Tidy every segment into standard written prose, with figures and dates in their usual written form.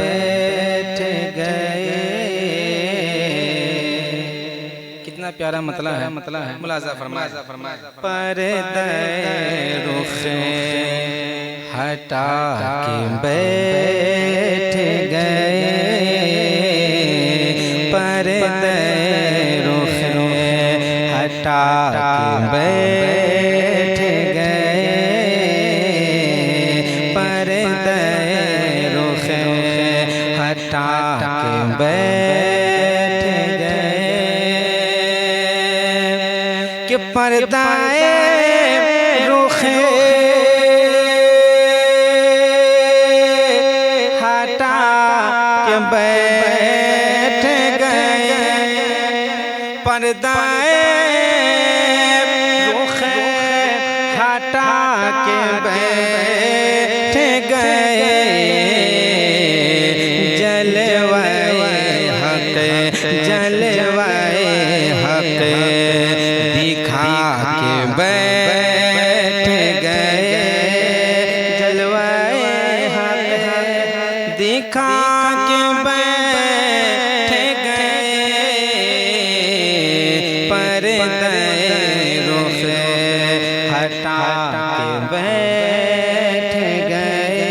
बैठ गए। कितना प्यारा मतलब है मुलाजा फरमाए। पर्दे रुखे हटा के बैठ गए, पर्दे रुखे हटा के बैठ गए, पर्दे रुखे हटा के बैठ गए कि पर्दाए रुखे हटा के बैठ गए, पर्दाए रुखे हटा के बैठ गए, जलवाए हक जलवाए हक दिखा के बैठ गए, जलवाए हक दिखा के बैठ गए, पर्दे रुखे हटा के बैठ गए,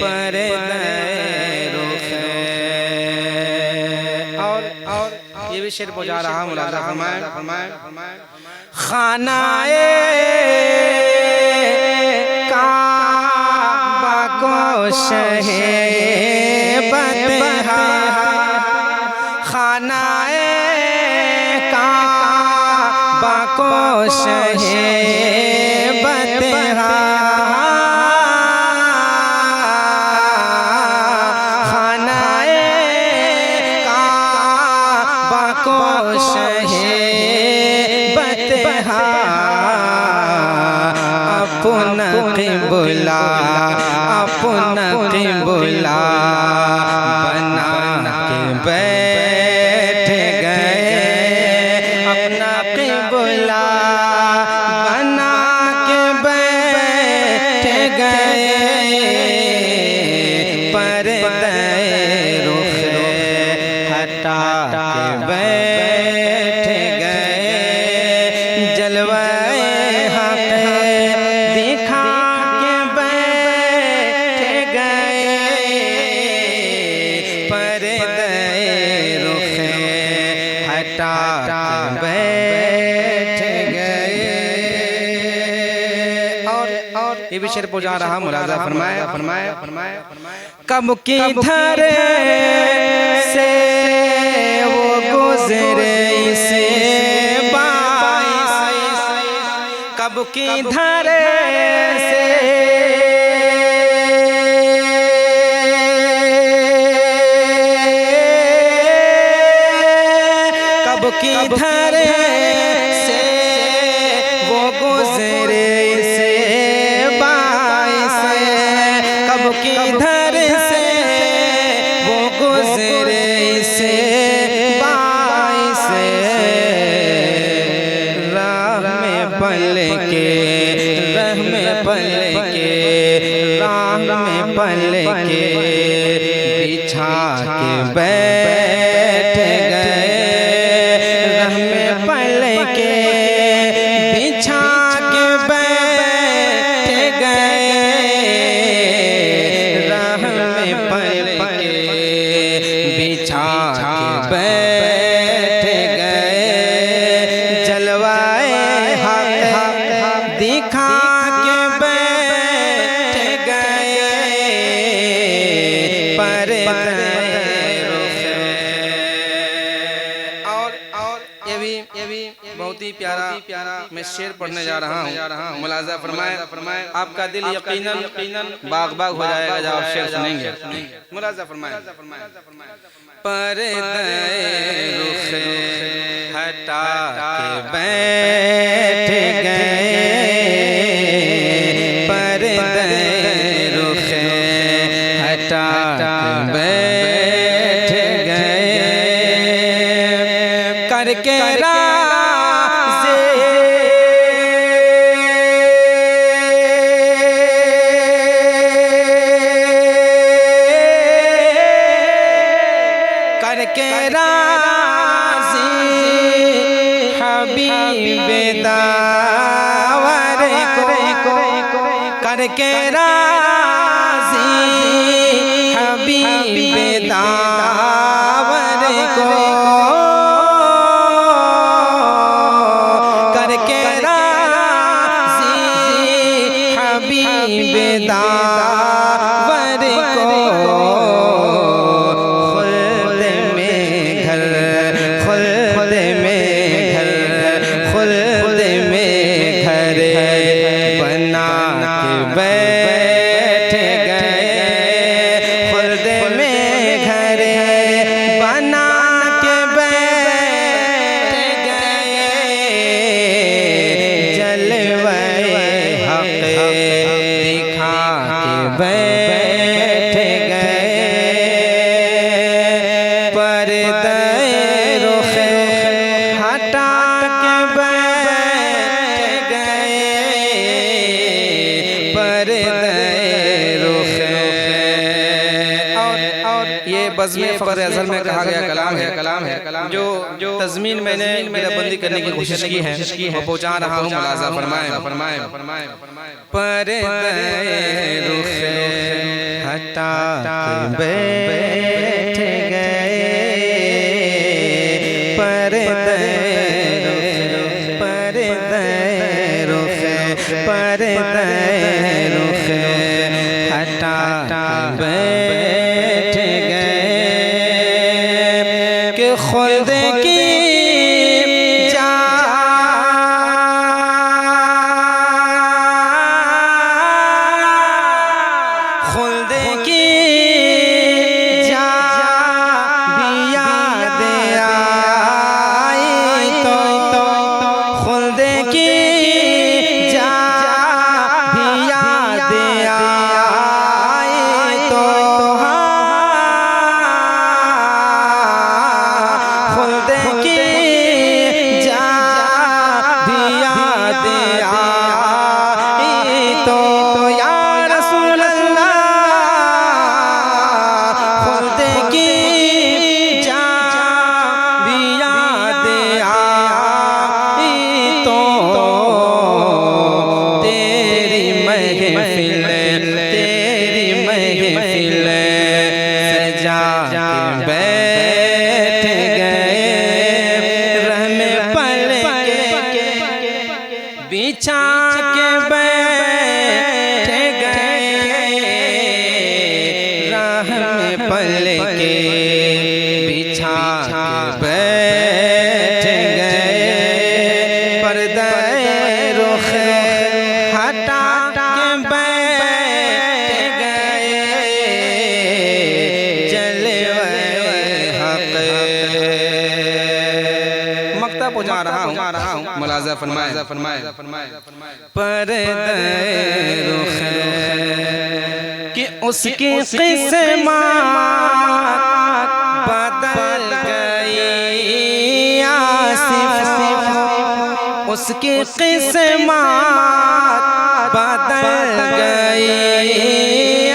पर्दे रुखे। और ये भी शेर पहुंचा रहा मुलाजा फरमाए। खानाए काबा को शहे बतहा, खानाए काबा को शहे बतहा, खानाए काबा को शहे बतहा, अपना क़िबला अपना क़िबला बना के बैठ गए, अपना क़िबला बना के बैठ गए, पर्दे रुखे हटा के बैठ गए, जलवाए हक दिखा के बैठ गए, पर्दे रुखे हटा के बैठ गए। और ये भी शेर पहुंचा रहा मुलाजा फरमाए। कब किधर से वो गुजरे इसे बाईस, कब किधर से कब किधर से वो गुजरे इसे बाईस, कब किधर से वो गुजरे इसे बाईस, राह में पल के राह में पल के राह में पल के बिछा के बैठ गए, राह में पल के बिछा के बैठ गए, राह में पल के बिछा के बैठ गए, जलवाए हक दिखा के बैठ गए, पर्दे रुखे। और ये भी बहुत ही प्यारा मैं शेर पढ़ने जा रहा हूँ। मुलाजा फरमाए। आपका दिल यकीनन बाग बाग हो जाएगा जब आप शेर सुनेंगे। मुलाजा फरमाए। पर्दे रुखे हटा के बैठ गए, पर्दे रुखे हटा के बैठ गए, करके करके राज़ी हबीब दावर को, करके राज़ी हबीब दावर को, खुल्द में घर, खुल्द में घर, खुल्द में घर बना के बैठ गए, खुल्द में घर बना के बैठ गए, जलवे हक़ दिखा के बैठ गए, पर्दे रुख हटा के बैठ गए, पर्दे रुख। और ये बज़्म फ़ख्र अज़ल में कहा गया कलाम है जो तज़मीन मैंने मेराबंदी करने की कोशिश की है वो पहुँचा रहा हूँ। मुलाज़ा फरमाएं। पर्दे रुख हटा के बैठ गए, पर्दे रुख हटा बैठ गए कि खुद की जा खुद की जा भी याद आई तो खुद की जा भी याद आई तो खुद की जा भी याद आई तो या रसूल अल्लाह, खुद की जा भी याद आई तो तेरी महफिल सजा के बैठ गए, रहम पल के बिछा के बैठ गए, रहम पल के बिछा के बैठ गए, पर्दे रुख हटा के बैठ गए, जलवे हक़। मक्ता पहुँचा रहा हूँ मुलाज़ा फरमाए। पर्दे रुख कि उसकी किस्मत बदल गई आसिफ, उसकी किस्मत बदल गई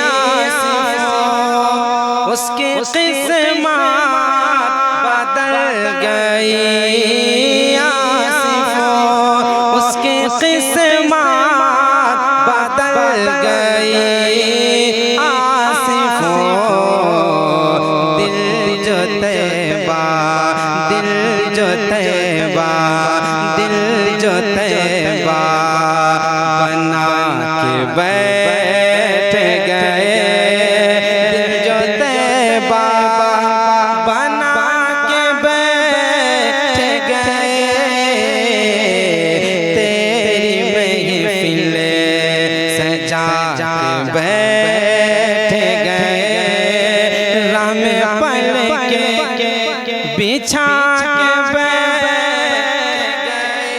आसिफ, उसकी किस्मत बदल गई आसिफ, उसकी किस्मत बदल गई आसिफ, दिल जो तैबा दिल जो तैबा दिल जो तैबा बना के बैठ गए, दिल जो तैबा बना के बैठ गए, तेरी महफिल सजा के बैठ गए, राम पल के बिछा के बैठ गए,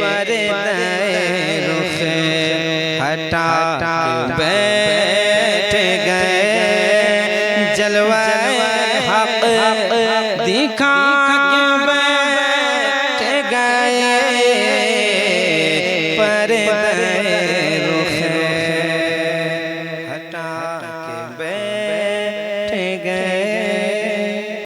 पर्दे रुख हटा के बैठ गए, जलवा हक़ दिखा